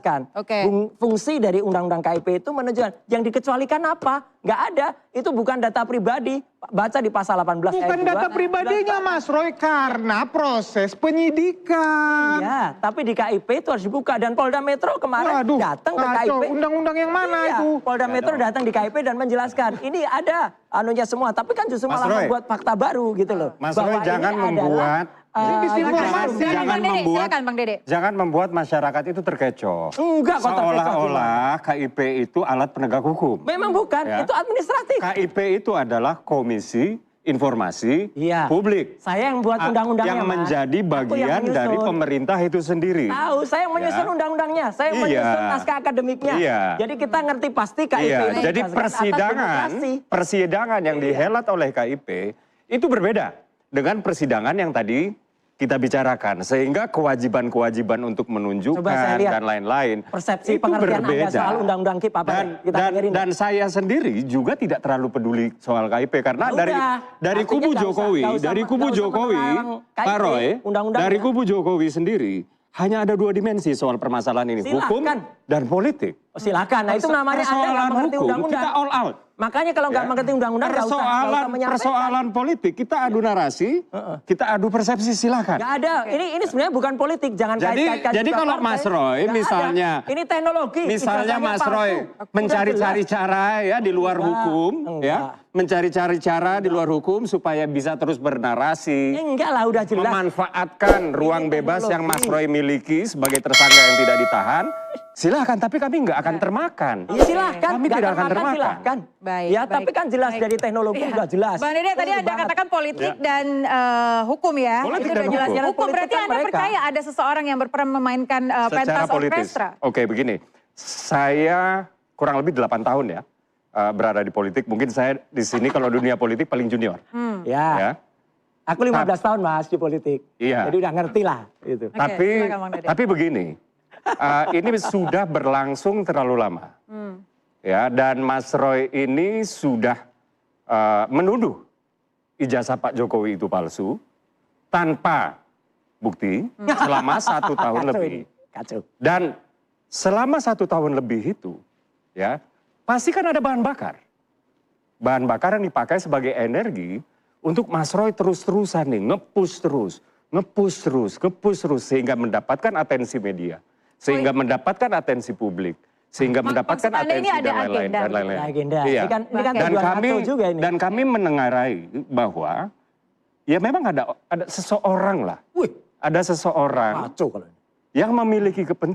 menjelaskan. Fungsi dari undang-undang KIP itu menunjukkan yang dikecualikan apa? Nggak ada. Itu bukan data pribadi. Baca di pasal 18 ayat 2. Bukan data pribadinya Mas Roy, karena proses penyidikan. Iya, tapi di KIP itu harus dibuka. Dan Polda Metro kemarin datang ke KIP. Undang-undang yang mana itu? Polda Metro datang di KIP dan menjelaskan. Ini ada anunya semua. Tapi kan justru malah membuat fakta baru gitu loh. Mas Roy, jangan membuat... Jangan membuat masyarakat itu terkecoh. Enggak kok terkecoh. Seolah-olah KIP itu alat penegak hukum. Memang bukan, itu administratif. KIP itu adalah Komisi Informasi Publik. Saya yang buat undang-undangnya, yang menjadi bagian dari pemerintah itu sendiri. Tahu, saya yang menyusun undang-undangnya. Saya yang menyusun naskah akademiknya. Jadi kita ngerti pasti KIP. Jadi persidangan yang dihelat oleh KIP itu berbeda dengan persidangan yang tadi kita bicarakan, sehingga kewajiban-kewajiban untuk menunjukkan dan lain-lain persepsi itu pengertian berbeda. Anda soal undang-undang KIP apa dan saya sendiri juga tidak terlalu peduli soal KIP karena dari kubu Jokowi, Pak Roy, dari kubu Jokowi sendiri hanya ada dua dimensi soal permasalahan ini, hukum dan politik. Silakan, nah itu namanya Anda nggak mengerti undang-undang. Kita all out. Makanya kalau nggak mengerti undang-undang persoalan politik, kita adu narasi, kita adu persepsi, silakan. Nggak ada, ini sebenarnya bukan politik, jangan kait-kaitkan. Jadi kalau Mas Roy misalnya, ini teknologi. Misalnya Mas Roy mencari-cari cara ya di luar hukum, ya mencari-cari cara di luar hukum supaya bisa terus bernarasi. Enggak lah, udah jelas. Memanfaatkan ruang bebas yang Mas Roy miliki sebagai tersangka yang tidak ditahan. Silahkan, tapi kami nggak akan termakan. Ya silahkan, kami tidak akan termakan. Silahkan. Ya, tapi kan jelas dari teknologi udah jelas. Bang Dede, tadi Anda katakan politik dan hukum ya. Politik itu dan udah jelas. hukum. Hukum berarti Anda percaya ada seseorang yang berperan memainkan pentas orkestra? Oke, begini. Saya kurang lebih 8 tahun ya berada di politik. Mungkin saya di sini kalau dunia politik paling junior. Ya. Aku 15 tahun Mas di politik. Iya. Jadi udah ngerti lah. Gitu. Tapi begini. Ini sudah berlangsung terlalu lama, ya. Dan Mas Roy ini sudah menuduh ijazah Pak Jokowi itu palsu tanpa bukti selama 1 tahun lebih. Dan selama 1 tahun lebih itu, ya pasti kan ada bahan bakar yang dipakai sebagai energi untuk Mas Roy terus-terusan nih nge-push terus sehingga mendapatkan atensi media. Sehingga mendapatkan atensi publik, sehingga mendapatkan atensi dan lain-lain. Iya. Dan kami menengarai bahwa ya memang ada seseorang lah, ada seseorang yang memiliki kepentingan.